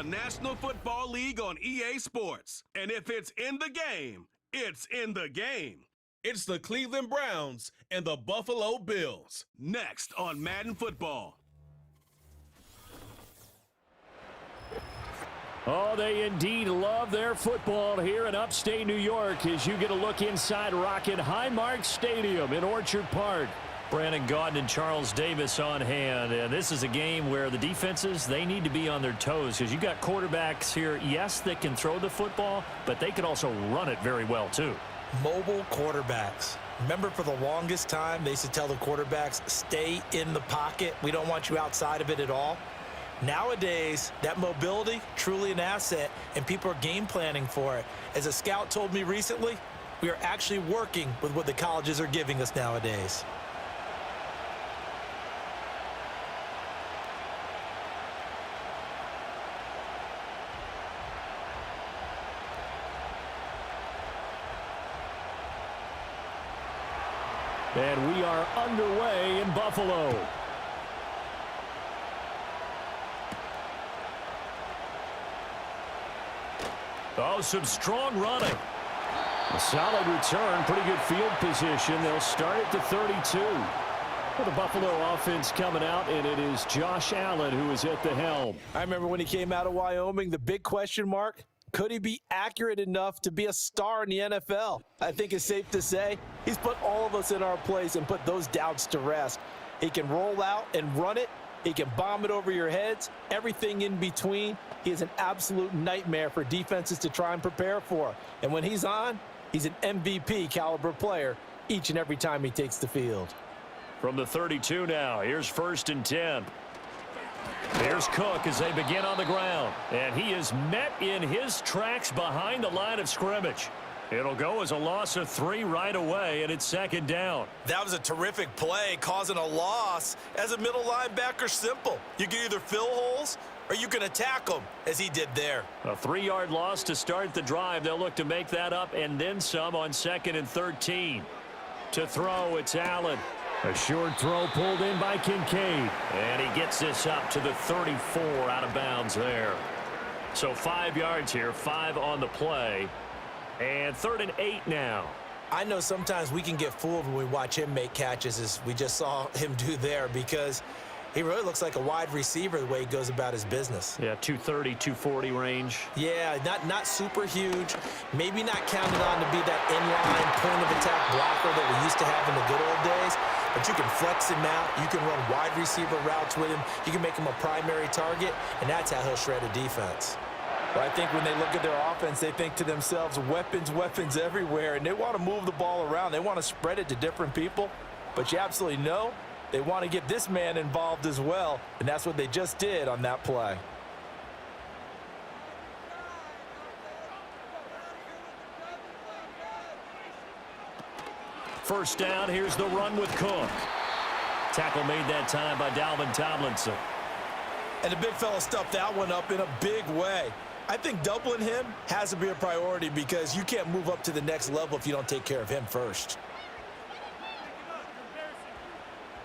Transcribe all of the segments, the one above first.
National Football League on EA Sports. And if it's in the game, it's in the game. It's the Cleveland Browns and the Buffalo Bills. Next on Madden Football. Oh, they indeed love their football here in upstate New York as you get a look inside Rocket Highmark Stadium in Orchard Park. Brandon Gaudin and Charles Davis on hand. And this is a game where the defenses, they need to be on their toes because you got quarterbacks here, yes, that can throw the football, but they can also run it very well too. Mobile quarterbacks. Remember, for the longest time, they used to tell the quarterbacks, stay in the pocket. We don't want you outside of it at all. Nowadays, that mobility, truly an asset, and people are game planning for it. As a scout told me recently, we are actually working with what the colleges are giving us nowadays. And we are underway in Buffalo. Oh, some strong running. A solid return, pretty good field position. They'll start at the 32. For the Buffalo offense coming out, and it is Josh Allen who is at the helm. I remember when he came out of Wyoming, the big question mark, could he be accurate enough to be a star in the NFL? I think it's safe to say he's put all of us in our place and put those doubts to rest. He can roll out and run it. He can bomb it over your heads, everything in between. He is an absolute nightmare for defenses to try and prepare for. And when he's on, he's an MVP caliber player each and every time he takes the field. From the 32 now, here's 1st and 10. Here's Cook as they begin on the ground. And he is met in his tracks behind the line of scrimmage. It'll go as a loss of 3 right away, and it's 2nd down. That was a terrific play, causing a loss. As a middle linebacker, simple. You can either fill holes or you can attack them, as he did there. A 3-yard loss to start the drive. They'll look to make that up and then some on 2nd and 13. To throw, it's Allen. A short throw pulled in by Kincaid. And he gets this up to the 34 out of bounds there. So 5 yards here, 5 on the play. And 3rd and 8 now. I know sometimes we can get fooled when we watch him make catches, as we just saw him do there, because he really looks like a wide receiver the way he goes about his business. Yeah, 230, 240 range. Yeah, not super huge. Maybe not counted on to be that inline point-of-attack blocker that we used to have in the good old days. But you can flex him out. You can run wide receiver routes with him. You can make him a primary target, and that's how he'll shred a defense. Well, I think when they look at their offense, they think to themselves, weapons, weapons everywhere, and they want to move the ball around. They want to spread it to different people, but you absolutely know they want to get this man involved as well, and that's what they just did on that play. First down, here's the run with Cook. Tackle made that time by Dalvin Tomlinson. And the big fella stuffed that one up in a big way. I think doubling him has to be a priority because you can't move up to the next level if you don't take care of him first.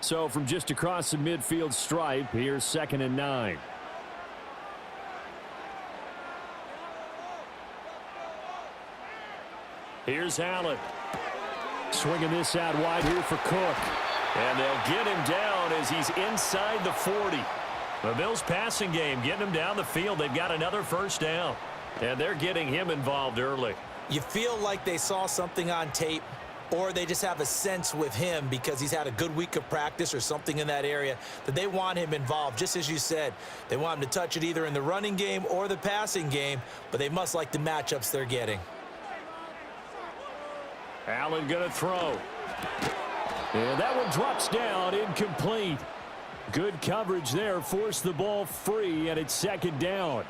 So from just across the midfield stripe, here's 2nd and 9. Here's Allen. Swinging this out wide here for Cook. And they'll get him down as he's inside the 40. The Bills passing game getting him down the field. They've got another first down. And they're getting him involved early. You feel like they saw something on tape, or they just have a sense with him because he's had a good week of practice or something in that area that they want him involved. Just as you said, they want him to touch it either in the running game or the passing game, but they must like the matchups they're getting. Allen going to throw. And that one drops down, incomplete. Good coverage there, forced the ball free, and it's 2nd down.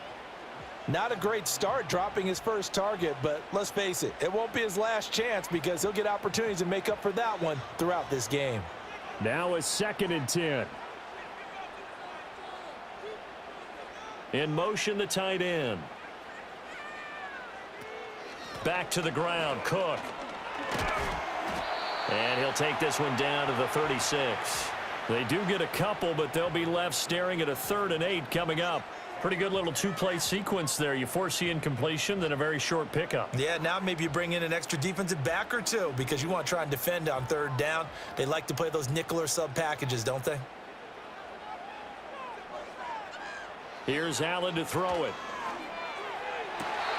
Not a great start dropping his first target, but let's face it, it won't be his last chance because he'll get opportunities to make up for that one throughout this game. Now a 2nd and 10. In motion, the tight end. Back to the ground, Cook. And he'll take this one down to the 36. They do get a couple, but they'll be left staring at a 3rd and 8 coming up. Pretty good little two-play sequence there. You force the incompletion, then a very short pickup. Yeah, now maybe you bring in an extra defensive back or two because you want to try and defend on third down. They like to play those nickel or sub packages, don't they? Here's Allen to throw it.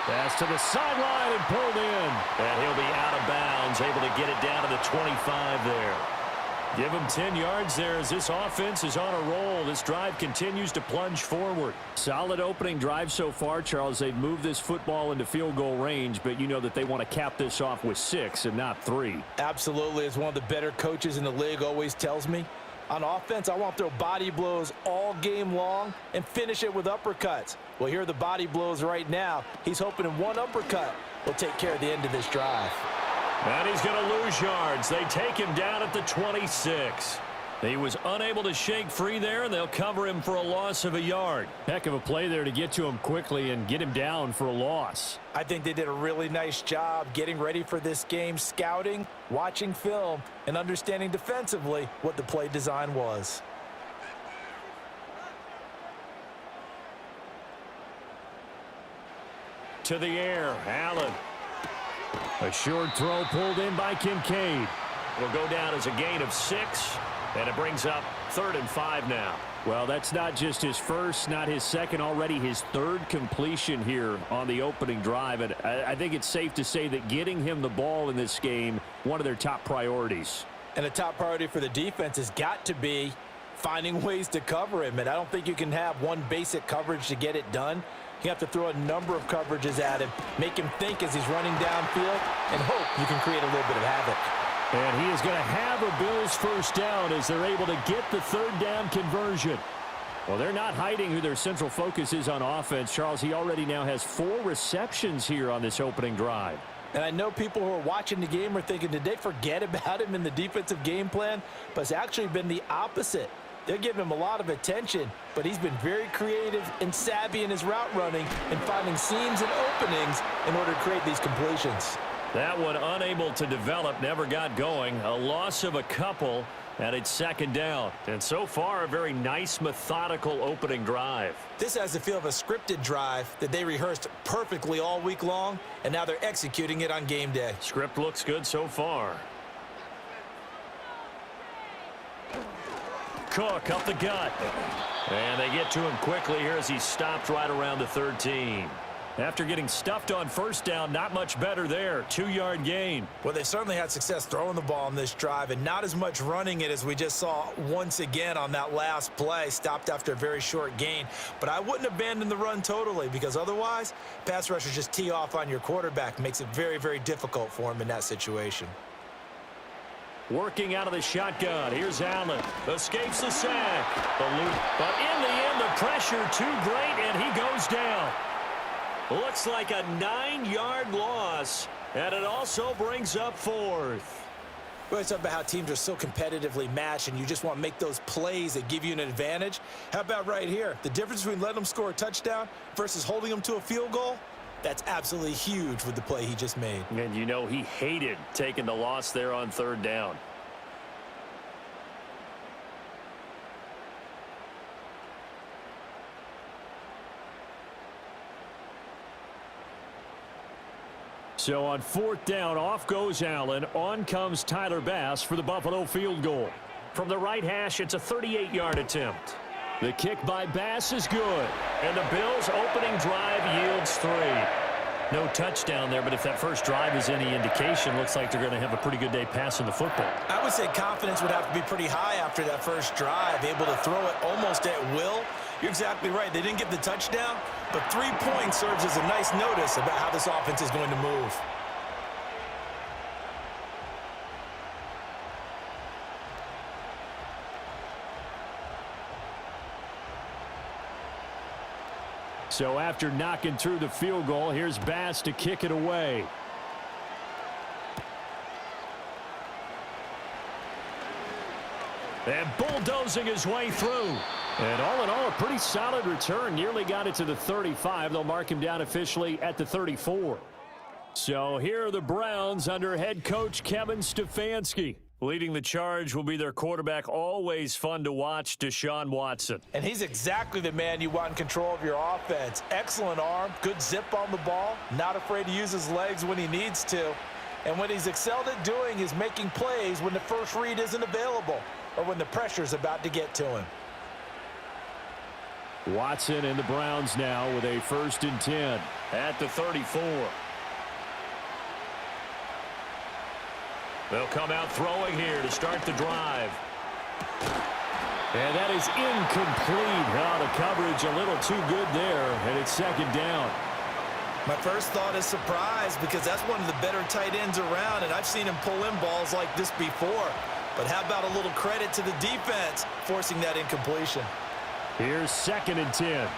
Pass to the sideline and pulled in. And he'll be out of bounds, able to get it down to the 25 there. Give him 10 yards there as this offense is on a roll. This drive continues to plunge forward. Solid opening drive so far, Charles. They've moved this football into field goal range, but you know that they want to cap this off with 6 and not 3. Absolutely. As one of the better coaches in the league always tells me, on offense, I want to throw body blows all game long and finish it with uppercuts. Well, here are the body blows right now. He's hoping in one uppercut will take care of the end of this drive. And he's going to lose yards. They take him down at the 26. He was unable to shake free there, and they'll cover him for a loss of a yard. Heck of a play there to get to him quickly and get him down for a loss. I think they did a really nice job getting ready for this game, scouting, watching film, and understanding defensively what the play design was. To the air, Allen. A short throw pulled in by Kincaid. It'll go down as a gain of 6, and it brings up 3rd and 5 now. Well, that's not just his first, not his second, already his 3rd completion here on the opening drive. And I think it's safe to say that getting him the ball in this game, one of their top priorities. And a top priority for the defense has got to be finding ways to cover him. And I don't think you can have one basic coverage to get it done. You have to throw a number of coverages at him, make him think as he's running downfield, and hope you can create a little bit of havoc. And he is going to have a Bills first down as they're able to get the 3rd down conversion. Well, they're not hiding who their central focus is on offense. Charles, he already now has 4 receptions here on this opening drive. And I know people who are watching the game are thinking, did they forget about him in the defensive game plan? But it's actually been the opposite. They're giving him a lot of attention, but he's been very creative and savvy in his route running and finding seams and openings in order to create these completions. That one unable to develop, never got going. A loss of a couple, and it's 2nd down. And so far, a very nice, methodical opening drive. This has the feel of a scripted drive that they rehearsed perfectly all week long, and now they're executing it on game day. Script looks good so far. Cook up the gut. And they get to him quickly here as he stopped right around the 13. After getting stuffed on first down, not much better there. 2-yard gain. Well, they certainly had success throwing the ball on this drive and not as much running it as we just saw once again on that last play. Stopped after a very short gain. But I wouldn't abandon the run totally because otherwise, pass rushers just tee off on your quarterback. Makes it very, very difficult for him in that situation. Working out of the shotgun. Here's Allen. Escapes the sack. The loop. But in the end, the pressure too great, and he goes down. Looks like a 9-yard loss, and it also brings up 4th. We always talk about how teams are so competitively matched, and you just want to make those plays that give you an advantage. How about right here? The difference between letting them score a touchdown versus holding them to a field goal? That's absolutely huge with the play he just made. And you know he hated taking the loss there on 3rd down. So on 4th down, off goes Allen. On comes Tyler Bass for the Buffalo field goal. From the right hash, it's a 38-yard attempt. The kick by Bass is good. And the Bills' opening drive yields 3. No touchdown there, but if that first drive is any indication, looks like they're going to have a pretty good day passing the football. I would say confidence would have to be pretty high after that first drive, able to throw it almost at will. You're exactly right. They didn't get the touchdown, but 3 points serves as a nice notice about how this offense is going to move. So after knocking through the field goal, here's Bass to kick it away. And bulldozing his way through. And all in all, a pretty solid return. Nearly got it to the 35. They'll mark him down officially at the 34. So here are the Browns under head coach Kevin Stefanski. Leading the charge will be their quarterback, always fun to watch, Deshaun Watson. And he's exactly the man you want in control of your offense. Excellent arm, good zip on the ball, not afraid to use his legs when he needs to. And what he's excelled at doing is making plays when the first read isn't available or when the pressure's about to get to him. Watson and the Browns now with a 1st and 10 at the 34. They'll come out throwing here to start the drive. And that is incomplete. Oh, the coverage a little too good there, and it's 2nd down. My first thought is surprise because that's one of the better tight ends around, and I've seen him pull in balls like this before. But how about a little credit to the defense forcing that incompletion? Here's 2nd and 10.